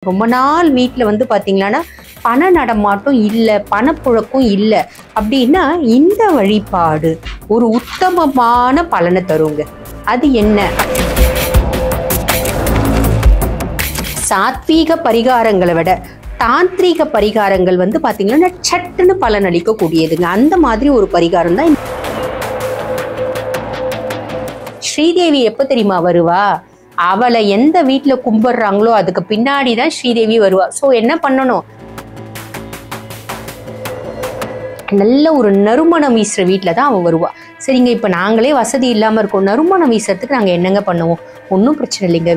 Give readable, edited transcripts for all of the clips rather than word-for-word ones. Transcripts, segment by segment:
ரொம்ப நாள் வீட்டில் வந்து பார்த்தீங்கன்னா பண நடமாட்டம் இல்லை, பணப்புழக்கம் இல்லை அப்படின்னா இந்த வழிபாடு ஒரு உத்தமமான பலனை தருங்க. அது என்ன? சாத்வீக பரிகாரங்களை விட தாந்திரீக பரிகாரங்கள் வந்து பார்த்தீங்கன்னா சட்டுன்னு பலன் அளிக்கக்கூடியதுங்க. அந்த மாதிரி ஒரு பரிகாரம் தான். ஸ்ரீதேவி எப்போ தெரியுமா வருவா? அவளை எந்த வீட்டுல கும்பிடுறாங்களோ அதுக்கு பின்னாடிதான் ஸ்ரீதேவி வருவா. சோ என்ன பண்ணணும்? நல்ல ஒரு நறுமணம் வீசுற வீட்டுலதான் அவ வருவா. சரிங்க, இப்ப நாங்களே வசதி இல்லாம இருக்கோம், நறுமணம் வீசுறதுக்கு நாங்க என்னங்க பண்ணுவோம்? ஒன்னும் பிரச்சனை இல்லைங்க.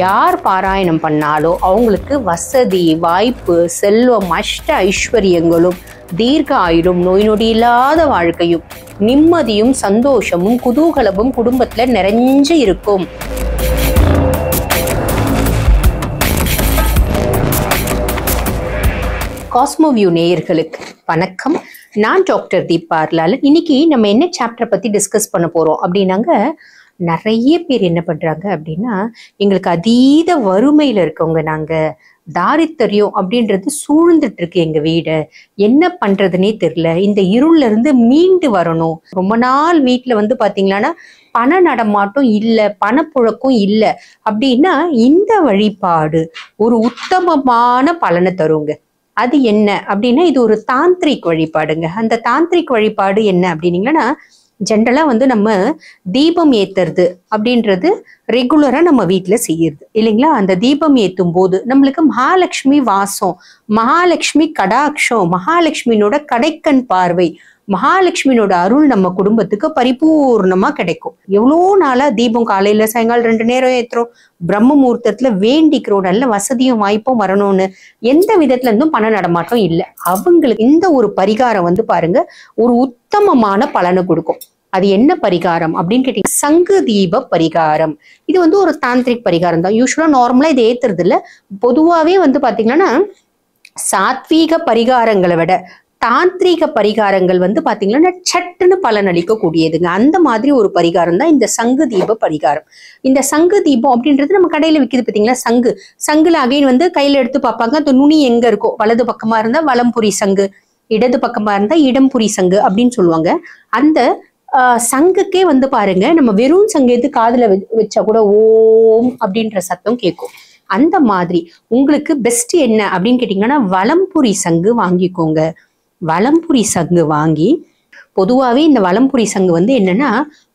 யார் பாராயணம் பண்ணாலோ அவங்களுக்கு வசதி, வாய்ப்பு, செல்வம், அஷ்ட ஐஸ்வர்யங்களும், தீர்க்க ஆயுளும், நோய் நொடி இல்லாத வாழ்க்கையும், நிம்மதியும், சந்தோஷமும், குதூகலமும் குடும்பத்துல நிறைஞ்சு இருக்கும். காஸ்மோவியூ நேயர்களுக்கு வணக்கம். நான் டாக்டர் தீபா லாலன். இன்னைக்கு நம்ம என்ன சாப்டர் பத்தி டிஸ்கஸ் பண்ண போறோம் அப்படின்னாங்க, நிறைய பேர் என்ன பண்றாங்க அப்படின்னா, எங்களுக்கு அதீத வறுமையில இருக்கவங்க, நாங்க தாரித்தரியம் அப்படின்றது சூழ்ந்துட்டு இருக்கு எங்க வீடு, என்ன பண்றதுன்னே தெரியல, இந்த இருள்ல இருந்து மீண்டு வரணும். ரொம்ப நாள் வீட்டுல வந்து பாத்தீங்கன்னா பண நடமாட்டம் இல்லை, பணப்புழக்கம் இல்லை அப்படின்னா இந்த வழிபாடு ஒரு உத்தமமான பலனை தருங்க. அது என்ன அப்படின்னா, இது ஒரு தாந்திரிக் வழிபாடுங்க. அந்த தாந்திரிக் வழிபாடு என்ன அப்படின்னீங்கன்னா, ஜென்ரலா வந்து நம்ம தீபம் ஏத்துறது அப்படின்றது ரெகுலரா நம்ம வீட்டுல செய்யறது இல்லைங்களா? அந்த தீபம் ஏத்தும் போது நம்மளுக்கு மகாலட்சுமி வாசம், மகாலட்சுமி கடாட்சம், மகாலட்சுமியோட கடைக்கண் பார்வை, மகாலட்சுமியோட அருள் நம்ம குடும்பத்துக்கு பரிபூர்ணமா கிடைக்கும். எவ்வளோ நாளா தீபம் காலையில சாயங்காலம் 2 நேரம் ஏத்துறோம், பிரம்ம முகூர்த்தத்துல வேண்டிக்கிறோம், நல்ல வசதியும் வாய்ப்பும் வரணும்னு. எந்த விதத்துல இருந்தும் பண நடமாட்டம் இல்லை. அவங்களுக்கு இந்த ஒரு பரிகாரம் வந்து பாருங்க ஒரு உத்தமமான பலனை கொடுக்கும். அது என்ன பரிகாரம் அப்படின்னு கேட்டீங்க, சங்கு தீப பரிகாரம். இது வந்து ஒரு தாந்திரிக் பரிகாரம் தான். யூஸ்வலா நார்மலா இது ஏத்துறது இல்ல. பொதுவாவே வந்து பாத்தீங்கன்னா சாத்வீக பரிகாரங்களை விட தாந்திரீக பரிகாரங்கள் வந்து பாத்தீங்கன்னா சட்டுன்னு பலன் அளிக்கக்கூடியதுங்க. அந்த மாதிரி ஒரு பரிகாரம் தான் இந்த சங்கு தீப பரிகாரம். இந்த சங்கு தீபம் அப்படின்றது நம்ம கடையில விற்கிது பார்த்தீங்களா, சங்குல அகைன் வந்து கையில எடுத்து பார்ப்பாங்க, அந்த நுனி எங்க இருக்கும், வலது பக்கமா இருந்தா வலம்புரி சங்கு, இடது பக்கமா இருந்தா இடம்புரி சங்கு அப்படின்னு சொல்லுவாங்க. அந்த சங்குக்கே வந்து பாருங்க, நம்ம வெறும் சங்கு எடுத்து காதுல வச்சா கூட ஓம் அப்படின்ற சத்தம் கேட்கும். அந்த மாதிரி உங்களுக்கு பெஸ்ட் என்ன அப்படின்னு கேட்டீங்கன்னா, வலம்புரி சங்கு வாங்கிக்கோங்க. வலம்புரி சங்கு வாங்கி, பொதுவாகவே இந்த வலம்புரி சங்கு வந்து என்னன்னா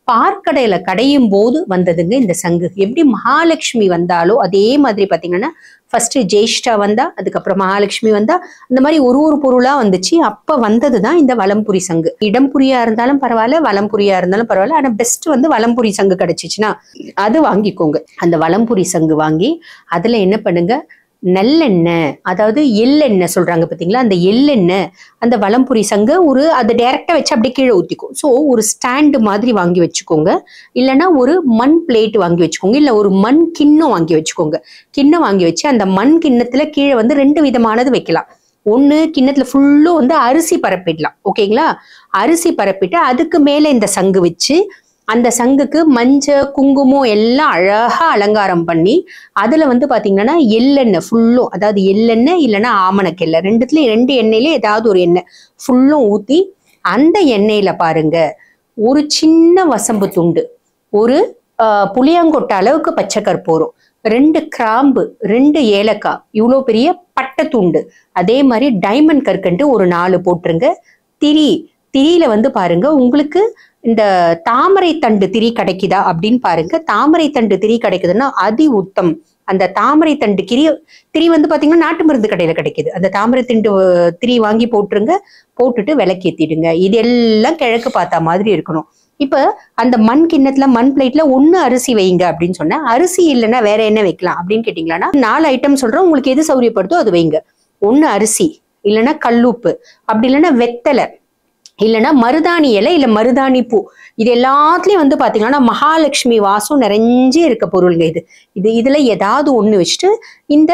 பார்க்கடையில கடையும் போது வந்ததுங்க இந்த சங்கு. எப்படி மகாலட்சுமி வந்தாலோ அதே மாதிரி பாத்தீங்கன்னா ஃபர்ஸ்ட் ஜெயிஷ்டா வந்தா, அதுக்கப்புறம் மகாலட்சுமி வந்தா, அந்த மாதிரி ஒரு பொருளா வந்துச்சு. அப்ப வந்ததுதான் இந்த வலம்புரி சங்கு. இடம்புரியா இருந்தாலும் பரவாயில்ல, வலம்புரியா இருந்தாலும் பரவாயில்ல, ஆனா பெஸ்ட் வந்து வலம்புரி சங்கு கிடைச்சிச்சுன்னா அது வாங்கிக்கோங்க. அந்த வலம்புரி சங்கு வாங்கி அதுல என்ன பண்ணுங்க, நல்லெண்ணெய், அதாவது எள்ளெண்ணெய் சொல்றாங்க பாத்தீங்களா, அந்த எள்ளெண்ணெய் அந்த வலம்புரி சங்கு அதை டைரக்டா வச்சு அப்படியே கீழே ஊத்திக்கும். ஸோ ஒரு ஸ்டாண்டு மாதிரி வாங்கி வச்சுக்கோங்க, இல்லைன்னா ஒரு மண் பிளேட் வாங்கி வச்சுக்கோங்க, இல்ல ஒரு மண் கிண்ணம் வாங்கி வச்சுக்கோங்க. கிண்ணம் வாங்கி வச்சு அந்த மண் கிண்ணத்துல கீழே வந்து 2 விதமானது வைக்கலாம். ஒண்ணு, கிண்ணத்துல ஃபுல்லும் வந்து அரிசி பரப்பிடலாம். ஓகேங்களா? அரிசி பரப்பிட்டு அதுக்கு மேல இந்த சங்கு வச்சு, அந்த சங்குக்கு மஞ்சள் குங்குமம் எல்லாம் அழகா அலங்காரம் பண்ணி, அதுல வந்து பாத்தீங்கன்னா எள்ளெண்ணெய் ஃபுல்லும், அதாவது எள்ளெண்ணெய் இல்லைன்னா ஆமணக்கெண்ணெய், 2 எண்ணெயிலே ஏதாவது ஒரு எண்ணெய் ஃபுல்லும் ஊத்தி, அந்த எண்ணெயில பாருங்க ஒரு சின்ன வசம்பு துண்டு, ஒரு புளியங்கொட்டை அளவுக்கு பச்சை கற்பூரம், 2 கிராம்பு, 2 ஏலக்காய், இவ்வளோ பெரிய பட்டை துண்டு, அதே மாதிரி டைமண்ட் கற்கண்டு ஒரு 4 போட்டுருங்க. திரியில வந்து பாருங்க, உங்களுக்கு இந்த தாமரை தண்டு திரி கிடைக்குதா அப்படின்னு பாருங்க. தாமரை தண்டு திரி கிடைக்குதுன்னா அதி உத்தம். அந்த தாமரை தண்டு திரி வந்து பாத்தீங்கன்னா நாட்டு மருந்து கடையில கிடைக்குது. அந்த தாமரை தண்டு திரி வாங்கி போட்டுருங்க. போட்டுட்டு விளக்கேத்திடுங்க. இதெல்லாம் கிழக்கு பார்த்தா மாதிரி இருக்கணும். இப்ப அந்த மண் கிண்ணத்துல, மண் பிளேட்ல 1 அரிசி வைங்க அப்படின்னு சொன்னா, அரிசி இல்லைன்னா வேற என்ன வைக்கலாம் அப்படின்னு கேட்டீங்களா, 4 ஐட்டம் சொல்றோம், உங்களுக்கு எது சௌரியப்படுதோ அது வைங்க. 1 அரிசி, இல்லைன்னா கல்லுப்பு, அப்படி இல்லைன்னா வெத்தலை, இல்லைன்னா மருதாணி இலை, இல்ல மருதாணி பூ. இது எல்லாத்துலயும் வந்து பாத்தீங்கன்னா மகாலட்சுமி வாசம் நிறைஞ்சே இருக்க பொருளுங்க. இதுல ஏதாவது ஒண்ணு வச்சுட்டு இந்த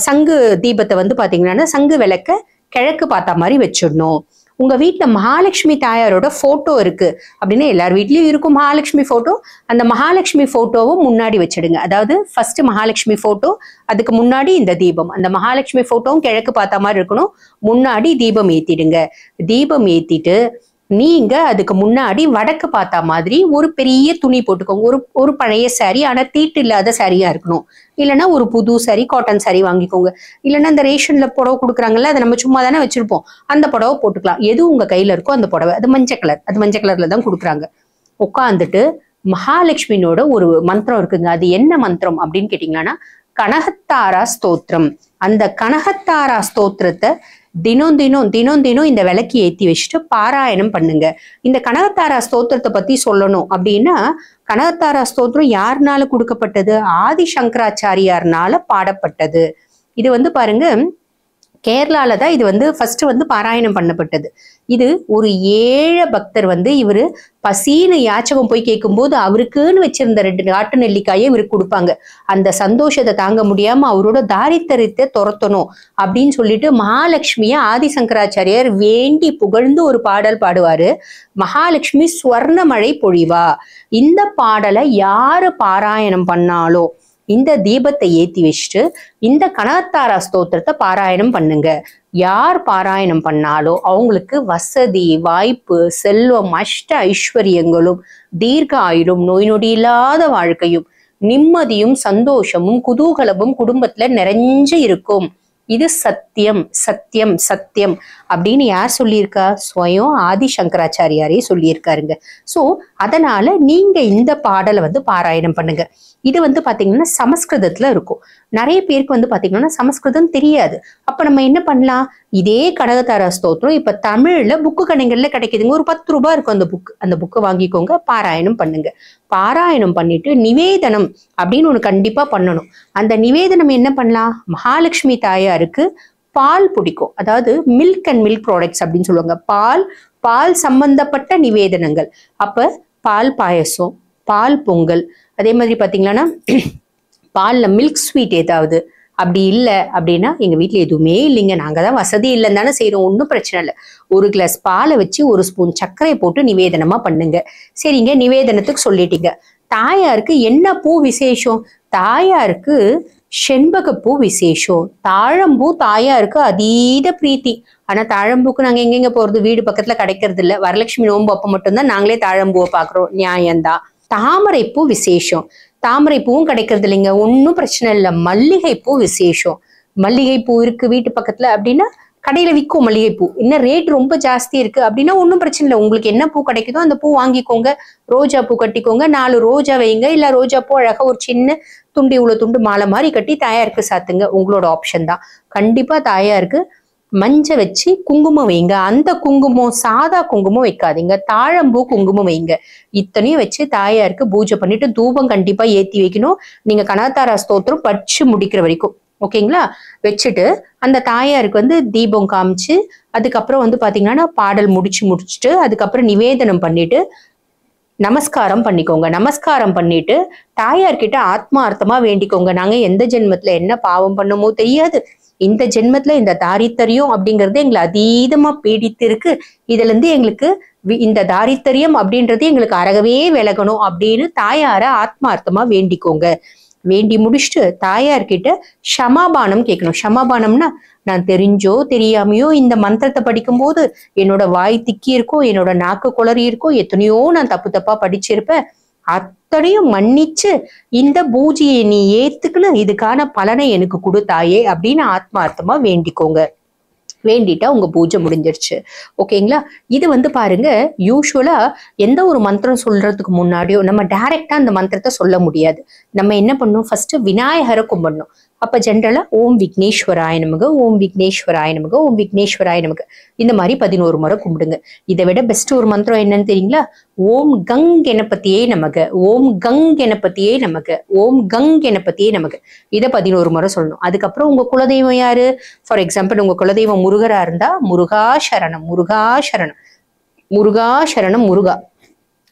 சங்கு தீபத்தை வந்து பாத்தீங்கன்னா, சங்கு விளக்க கிழக்கு பார்த்தா மாதிரி வச்சிடணும். உங்க வீட்டுல மகாலட்சுமி தாயாரோட போட்டோ இருக்கு அப்படின்னா, எல்லார் வீட்லயும் இருக்கும் மகாலட்சுமி போட்டோ. அந்த மகாலட்சுமி போட்டோவும் முன்னாடி வச்சிடுங்க. அதாவது ஃபர்ஸ்ட் மகாலட்சுமி போட்டோ, அதுக்கு முன்னாடி இந்த தீபம். அந்த மகாலட்சுமி போட்டோவும் கிழக்கு பார்த்த மாதிரி இருக்கணும். முன்னாடி தீபம் ஏத்திடுங்க. தீபம் ஏத்திட்டு நீங்க அதுக்கு முன்னாடி வடக்கு பார்த்தா மாதிரி ஒரு பெரிய துணி போட்டுக்கோங்க. ஒரு பழைய சாரி, ஆனா தீட்டு இல்லாத சாரியா இருக்கணும். இல்லைன்னா ஒரு புது சாரி, காட்டன் சாரி வாங்கிக்கோங்க. இல்லைன்னா இந்த ரேஷன்ல புடவை கொடுக்குறாங்கல்ல, அதை நம்ம சும்மா தானே வச்சிருப்போம், அந்த புடவை போட்டுக்கலாம். எது உங்க கையில இருக்கோ அந்த புடவை. அது மஞ்சள் கலர், அது மஞ்சள் கலர்ல தான் கொடுக்குறாங்க. உட்காந்துட்டு மகாலட்சுமியோட ஒரு மந்திரம் இருக்குங்க. அது என்ன மந்திரம் அப்படின்னு கேட்டீங்கன்னா, கனகத்தாரா ஸ்தோத்திரம். அந்த கனகத்தாரா ஸ்தோத்திரத்தை தினம் இந்த விளக்கி ஏத்தி வச்சுட்டு பாராயணம் பண்ணுங்க. இந்த கனகத்தாரா ஸ்தோத்திரத்தை பத்தி சொல்லணும் அப்படின்னா, கனகத்தாரா ஸ்தோத்திரம் யாருனால கொடுக்கப்பட்டது? ஆதி சங்கராச்சாரியார்னால பாடப்பட்டது. இது வந்து பாருங்க, கேரளால தான் இது ஃபர்ஸ்ட் பாராயணம் பண்ணப்பட்டது. இது ஒரு ஏழை பக்தர் இவரு பசின்னு யாச்சகம் போய் கேட்கும்போது அவருக்குன்னு வச்சிருந்த 2 நாட்டு நெல்லிக்காயை இவருக்கு கொடுப்பாங்க. அந்த சந்தோஷத்தை தாங்க முடியாம அவரோட தாரித்திரத்தை துரத்தணும் அப்படின்னு சொல்லிட்டு மகாலட்சுமிய ஆதி சங்கராச்சாரியார் வேண்டி புகழ்ந்து ஒரு பாடல் பாடுவாரு. மகாலட்சுமி ஸ்வர்ண மழை பொழிவா. இந்த பாடலை யாரு பாராயணம் பண்ணாலோ இந்த தீபத்தை ஏத்தி வச்சுட்டு இந்த கனகத்தாரா ஸ்தோத்திரத்தை பாராயணம் பண்ணுங்க. யார் பாராயணம் பண்ணாலோ அவங்களுக்கு வசதி, வாய்ப்பு, செல்வம், அஷ்ட ஐஸ்வர்யங்களும், தீர்க்க ஆயுளும், நோய் நொடி இல்லாத வாழ்க்கையும், நிம்மதியும், சந்தோஷமும், குதூகலமும் குடும்பத்துல நிறைஞ்சு இருக்கும். இது சத்தியம் சத்தியம் சத்தியம் அப்படின்னு யார் சொல்லியிருக்கா? ஸ்வயம் ஆதி சங்கராச்சாரியாரே சொல்லியிருக்காருங்க. ஸோ அதனால நீங்க இந்த பாடலை பாராயணம் பண்ணுங்க. இது பாத்தீங்கன்னா சமஸ்கிருதத்துல இருக்கும். நிறைய பேருக்கு பாத்தீங்கன்னா சமஸ்கிருதம் தெரியாது. அப்ப நம்ம என்ன பண்ணலாம்? இதே கனகத்தாரா ஸ்தோத்திரம் இப்ப தமிழ்ல புக்கு கடைகள்ல கிடைக்குதுங்க. ஒரு 10 ரூபாய் இருக்கும் அந்த புக். அந்த புக்கை வாங்கிக்கோங்க, பாராயணம் பண்ணுங்க. பாராயணம் பண்ணிட்டு நிவேதனம் அப்படின்னு ஒண்ணு கண்டிப்பா பண்ணணும். அந்த நிவேதனம் என்ன பண்ணலாம்? மகாலட்சுமி தாயாருக்கு பால் பிடிக்கும், அதாவது மில்க் அண்ட் மில்க் ப்ராடக்ட்ஸ் அப்படின்னு சொல்லுவாங்க. பால் சம்பந்தப்பட்ட நிவேதனங்கள். அப்ப பால் பாயசம், பால் பொங்கல், அதே மாதிரி பாத்தீங்கன்னா பால்ல மில்க் ஸ்வீட் ஏதாவது. அப்படி இல்லை அப்படின்னா, எங்க வீட்டுல எதுவுமே இல்லைங்க, நாங்க தான் வசதி இல்லைன்னு தானே செய்யறோம், ஒன்றும் பிரச்சனை இல்லை, 1 கிளாஸ் பாலை வச்சு 1 ஸ்பூன் சர்க்கரை போட்டு நிவேதனமா பண்ணுங்க. சரிங்க, நிவேதனத்துக்கு சொல்லிட்டீங்க. தாயாருக்கு என்ன பூ விசேஷம்? தாயாருக்கு செண்பகப்பூ விசேஷம். தாழம்பூ தாயாருக்கு அதீத பிரீத்தி. ஆனா தாழம்பூக்கு நாங்க எங்கெங்க போறது? வீடு பக்கத்துல கிடைக்கிறது இல்ல. வரலட்சுமி நோன்பு அப்ப மட்டும்தான் நாங்களே தாழம்பூவை பாக்குறோம், நியாயம்தான். தாமரைப்பூ விசேஷம். தாமரை பூவும் கிடைக்கிறது இல்லைங்க, ஒன்றும் பிரச்சனை இல்லை. மல்லிகைப்பூ விசேஷம். மல்லிகைப்பூ இருக்கு வீட்டு பக்கத்துல அப்படின்னா கடையில விற்கும் மல்லிகைப்பூ. இன்னும் ரேட் ரொம்ப ஜாஸ்தி இருக்கு அப்படின்னா ஒன்றும் பிரச்சனை இல்லை. உங்களுக்கு என்ன பூ கிடைக்குதோ அந்த பூ வாங்கிக்கோங்க. ரோஜா பூ கட்டிக்கோங்க, 4 ரோஜா வைங்க. இல்ல ரோஜா பூ அழகா ஒரு சின்ன துண்டு, இவ்வளவு துண்டு மாலை மாதிரி கட்டி தாயாருக்கு சாத்துங்க. உங்களோட ஆப்ஷன் தான். கண்டிப்பா தாயாருக்கு மஞ்சள் வச்சு குங்குமம் வைங்க. அந்த குங்குமம் சாதா குங்குமம் வைக்காதீங்க, தாழம்பூ குங்குமம் வைங்க. இத்தனையும் வச்சு தாயாருக்கு பூஜை பண்ணிட்டு தூபம் கண்டிப்பா ஏத்தி வைக்கணும். நீங்க கனகத்தாரா ஸ்தோத்திரம் படிச்சு முடிக்கிற வரைக்கும், ஓகேங்களா? வச்சுட்டு அந்த தாயாருக்கு தீபம் காமிச்சு அதுக்கப்புறம் பாத்தீங்கன்னா பாடல் முடிச்சுட்டு அதுக்கப்புறம் நிவேதனம் பண்ணிட்டு நமஸ்காரம் பண்ணிக்கோங்க. நமஸ்காரம் பண்ணிட்டு தாயார்கிட்ட ஆத்மார்த்தமா வேண்டிக்கோங்க. நாங்க எந்த ஜென்மத்துல என்ன பாவம் பண்ணுமோ தெரியாது, இந்த ஜென்மத்துல இந்த தாரித்தரியம் அப்படிங்கிறது எங்களை அதீதமா பீடித்து இருக்கு. இதுல இருந்து எங்களுக்கு இந்த தாரித்தரியம் அப்படின்றது எங்களுக்கு அறகவே விலகணும் அப்படின்னு தாயார ஆத்மார்த்தமா வேண்டிக்கோங்க. வேண்டி முடிச்சுட்டு தாயார்கிட்ட க்ஷமாபானம் கேட்கணும். க்ஷமாபானம்னா, நான் தெரிஞ்சோ தெரியாமையோ இந்த மந்திரத்தை படிக்கும் போது என்னோட வாய் திக்கி இருக்கும், என்னோட நாக்கு குளறி இருக்கும், எத்தனையோ நான் தப்பா படிச்சிருப்பேன், அத்தனையும் மன்னிச்சு இந்த பூஜையை நீ ஏத்துக்குன்னு இதுக்கான பலனை எனக்கு கொடுத்தாயே அப்படின்னு ஆத்மார்த்தமா வேண்டிக்கோங்க. வேண்டிட்டா உங்க பூஜை முடிஞ்சிருச்சு, ஓகேங்களா? இது பாருங்க, யூஸ்வலா எந்த ஒரு மந்திரம் சொல்றதுக்கு முன்னாடியோ நம்ம டைரக்டா அந்த மந்திரத்தை சொல்ல முடியாது. நம்ம என்ன பண்ணணும்? ஃபர்ஸ்ட் விநாயகரை கும்பிடணும். அப்ப ஜென்ரலா ஓம் விக்னேஸ்வராய நமக, ஓம் விக்னேஸ்வராய நமக, ஓம் விக்னேஸ்வராய நமக, இந்த மாதிரி 11 முறை கும்பிடுங்க. இதை விட பெஸ்ட் ஒரு மந்திரம் என்னன்னு தெரியுங்களா? ஓம் கங் கணபதியே நமக, ஓம் கங் கணபதியே நமக, ஓம் கங் கணபதியே நமக. இதை 11 முறை சொல்லணும். அதுக்கப்புறம் உங்க குலதெய்வம் யாரு? ஃபார் எக்ஸாம்பிள் உங்க குலதெய்வம் முருகரா இருந்தா முருகா சரணம், முருகா சரணம், முருகா சரணம், முருகா,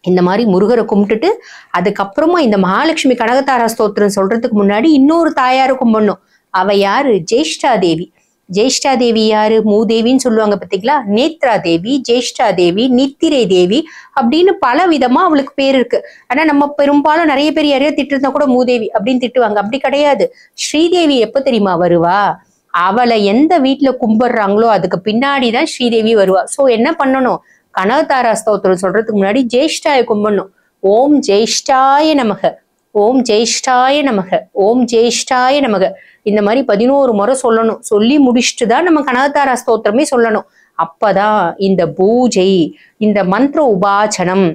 இந்த மாதிரி முருகரை கும்பிட்டுட்டு அதுக்கப்புறமா இந்த மகாலட்சுமி கனகத்தாரா ஸ்தோத்திரம் சொல்றதுக்கு முன்னாடி இன்னொரு தாயாரை கும்பிடணும். அவ யாரு? ஜேஷ்டா தேவி. ஜேஷ்டா தேவி யாரு? மூதேவின்னு சொல்லுவாங்க பார்த்தீங்களா? நேத்ரா தேவி, ஜேஷ்டா தேவி, நித்திரை தேவி அப்படின்னு பல விதமா அவளுக்கு பேர் இருக்கு. ஆனா நம்ம பெரும்பாலும் நிறைய பேர் யாரையோ திட்டுறதா கூட மூதேவி அப்படின்னு திட்டுவாங்க. அப்படி கிடையாது. ஸ்ரீதேவி எப்ப தெரியுமா வருவா? அவளை எந்த வீட்டுல கும்பிடுறாங்களோ அதுக்கு பின்னாடிதான் ஸ்ரீதேவி வருவா. சோ என்ன பண்ணணும்? கனகதாரா ஸ்தோத்திரம் சொல்றதுக்கு முன்னாடி ஜேஷ்டாய கும்பிடணும். ஓம் ஜேஷ்டாய நமக, ஓம் ஜேஷ்டாய நமக, ஓம் ஜேஷ்டாய நமக. இந்த மாதிரி 11 முறை சொல்லணும். சொல்லி முடிச்சுட்டு தான் நம்ம கனகதாரா ஸ்தோத்திரமே சொல்லணும். அப்பதான் இந்த பூஜை, இந்த மந்திர உபாசனம்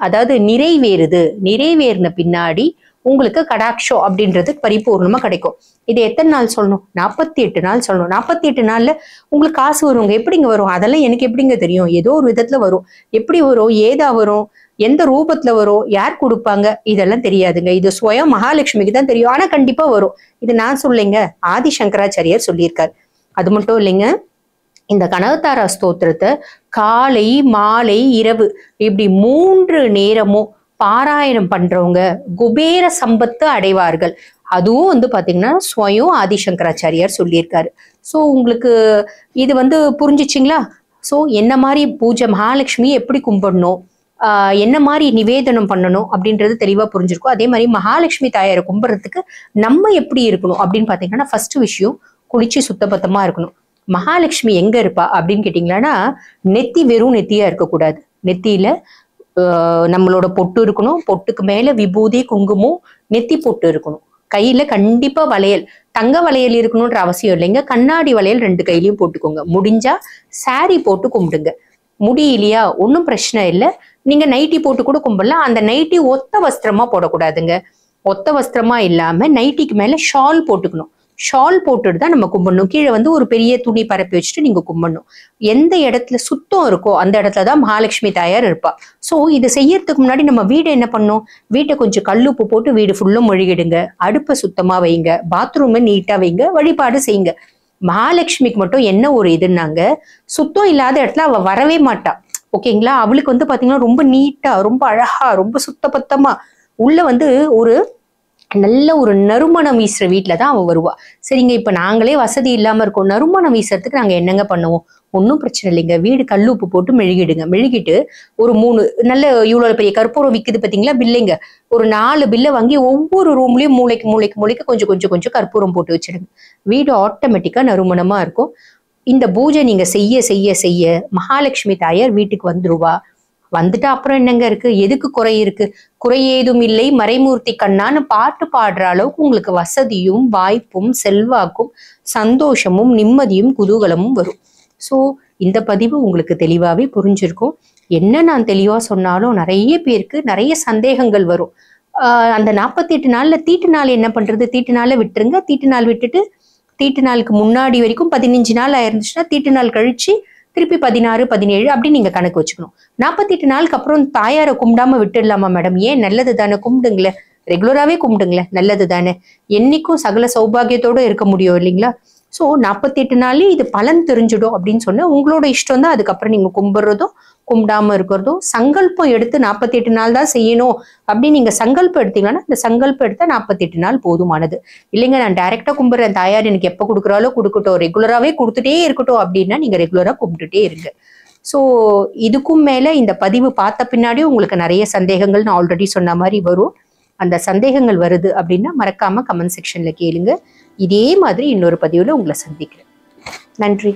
அதாவது நிறைவேறுது. நிறைவேறின பின்னாடி உங்களுக்கு கடாட்சம் அப்படின்றது பரிபூர்ணமா கிடைக்கும். இது எத்தனை நாள் சொல்லணும்? 48 நாள் சொல்லணும். 48 நாள்ல உங்களுக்கு காசு வருங்க. எப்படிங்க வரும்? அதெல்லாம் எனக்கு எப்படிங்க தெரியும்? ஏதோ ஒரு விதத்துல வரும். எப்படி வரும்? ஏதா வரும்? எந்த ரூபத்துல வரும்? யார் கொடுப்பாங்க? இதெல்லாம் தெரியாதுங்க. இது சுயம் மகாலட்சுமிக்கு தான் தெரியும். ஆனா கண்டிப்பா வரும். இது நான் சொல்லிங்க, ஆதி சங்கராச்சாரியார் சொல்லியிருக்காரு. அது மட்டும் இல்லைங்க, இந்த கனகதாரா ஸ்தோத்திரத்தை காலை மாலை இரவு இப்படி 3 நேரமும் பாராயணம் பண்றவங்க குபேர சம்பத்து அடைவார்கள். அதுவும் பாத்தீங்கன்னா ஸ்வயம் ஆதிசங்கராச்சாரியார் சொல்லியிருக்காரு. சோ உங்களுக்கு இது புரிஞ்சிச்சிங்களா? சோ என்ன மாதிரி பூஜை, மகாலட்சுமி எப்படி கும்பிடணும், என்ன மாதிரி நிவேதனம் பண்ணணும் அப்படின்றது தெளிவா புரிஞ்சிருக்கும். அதே மாதிரி மகாலட்சுமி தாயாரை கும்பிட்றதுக்கு நம்ம எப்படி இருக்கணும் அப்படின்னு பாத்தீங்கன்னா, ஃபர்ஸ்ட் விஷயம் குளிச்சு சுத்தபத்தமா இருக்கணும். மகாலட்சுமி எங்க இருப்பா அப்படின்னு கேட்டீங்கன்னா, நெத்தி வெறும் நெத்தியா இருக்கக்கூடாது. நெத்தியில நம்மளோட பொட்டு இருக்கணும். பொட்டுக்கு மேல விபூதி, குங்குமம், நெத்தி பொட்டு இருக்கணும். கையில கண்டிப்பா வளையல், தங்க வளையல் இருக்கணும்ன்ற அவசியம் இல்லைங்க. கண்ணாடி வளையல் 2 கையிலயும் போட்டுக்கோங்க. முடிஞ்சா சாரி போட்டு கும்பிடுங்க. முடியலையா ஒன்றும் பிரச்சனை இல்லை, நீங்க நைட்டி போட்டு கூட கும்பிடலாம். அந்த நைட்டி ஒத்த வஸ்திரமா போடக்கூடாதுங்க. ஒத்த வஸ்திரமா இல்லாம நைட்டிக்கு மேல ஷால் போட்டுக்கணும். ஷால் போட்டுட்டு தான் நம்ம கும்பிடணும். கீழே ஒரு பெரிய துணி பரப்பி வச்சுட்டு நீங்க கும்பிடணும். எந்த இடத்துல சுத்தம் இருக்கோ அந்த இடத்துல தான் மகாலட்சுமி தாயார் இருப்பா. சோ இது செய்யறதுக்கு முன்னாடி நம்ம வீடு என்ன பண்ணணும்? வீட்டை கொஞ்சம் கல்லுப்பு போட்டு வீடு ஃபுல்லும் மொழிகிடுங்க. அடுப்பை சுத்தமா வைங்க. பாத்ரூமை நீட்டா வைங்க. வழிபாடு செய்யுங்க. மகாலட்சுமிக்கு மட்டும் என்ன ஒரு இதுன்னாங்க, சுத்தம் இல்லாத இடத்துல அவ வரவே மாட்டா. ஓகேங்களா? அவளுக்கு பாத்தீங்கன்னா ரொம்ப நீட்டா, ரொம்ப அழகா, ரொம்ப சுத்தபத்தமா உள்ள ஒரு நல்ல ஒரு நறுமணம் வீசுற வீட்டுலதான் அவ வருவா. சரிங்க, இப்ப நாங்களே வசதி இல்லாம இருக்கோம். நறுமணம் வீசுறதுக்கு நாங்க என்னங்க பண்ணுவோம்? ஒன்றும் பிரச்சனை இல்லைங்க. வீடு கல்லுப்பு போட்டு மெழுகிடுங்க. மெழுகிட்டு ஒரு 3 நல்ல இவ்வளவு பெரிய கற்பூரம் விக்குது பாத்தீங்களா, பில்லைங்க. ஒரு 4 பில்லை வாங்கி ஒவ்வொரு ரூம்லயும் மூளைக்கு மூளைக்கு மூளைக்கு கொஞ்சம் கொஞ்சம் கொஞ்சம் கற்பூரம் போட்டு வச்சிடுங்க. வீடு ஆட்டோமேட்டிக்கா நறுமணமா இருக்கும். இந்த பூஜை நீங்க செய்ய செய்ய செய்ய மகாலட்சுமி தாயார் வீட்டுக்கு வந்துருவா. வந்துட்டா அப்புறம் என்னங்க இருக்கு? எதுக்கு குறை இருக்கு? குறை ஏதும் இல்லை மறைமூர்த்தி கண்ணான்னு பாட்டு பாடுற அளவுக்கு உங்களுக்கு வசதியும் வாய்ப்பும் செல்வாக்கும் சந்தோஷமும் நிம்மதியும் குதூகலமும் வரும். ஸோ இந்த பதிவு உங்களுக்கு தெளிவாவே புரிஞ்சிருக்கும். என்ன நான் தெளிவா சொன்னாலும் நிறைய பேருக்கு நிறைய சந்தேகங்கள் வரும். அந்த 48 நாள்ல தீட்டு நாள் என்ன பண்றது? தீட்டு நாளை விட்டுருங்க. தீட்டு நாள் விட்டுட்டு தீட்டு நாளுக்கு முன்னாடி வரைக்கும் 15 நாள் ஆயிருந்துச்சுன்னா தீட்டு நாள் கழிச்சு திருப்பி 16, 17 அப்படி நீங்க கணக்கு வச்சுக்கணும். 48 நாளுக்கு அப்புறம் தாயாரை கும்பிடாம விட்டுடலாமா மேடம்? ஏன், நல்லது தானே, கும்பிடுங்களேன். ரெகுலராகவே கும்பிடுங்களேன், நல்லது தானே. என்னைக்கும் சகல சௌபாகியத்தோட இருக்க முடியும் இல்லைங்களா? ஸோ 48 நாள்லயே இது பலன் தெரிஞ்சிடும் அப்படின்னு சொன்னா உங்களோட இஷ்டம் தான். அதுக்கப்புறம் நீங்க கும்பிடுறதும் கும்பிடாம இருக்கிறதும். சங்கல்பம் எடுத்து 48 நாள் தான் செய்யணும் அப்படின்னு நீங்க சங்கல்பம் எடுத்தீங்கன்னா இந்த சங்கல்பம் எடுத்தா 48 நாள் போதுமானது. இல்லைங்க, நான் டைரக்டா கும்பிடுறேன், தாயார் எனக்கு எப்போ கொடுக்குறாலோ கொடுக்கட்டும், ரெகுலராகவே கொடுத்துட்டே இருக்கட்டும் அப்படின்னா நீங்க ரெகுலரா கும்பிட்டுட்டே இருங்க. ஸோ இதுக்கும் மேல இந்த பதிவு பார்த்த பின்னாடியும் உங்களுக்கு நிறைய சந்தேகங்கள் நான் ஆல்ரெடி சொன்ன மாதிரி வரும். அந்த சந்தேகங்கள் வருது அப்படின்னா மறக்காம கமெண்ட் செக்ஷன்ல கேளுங்க. இதே மாதிரி இன்னொரு பதிவுல உங்களை சந்திக்கிறேன். நன்றி.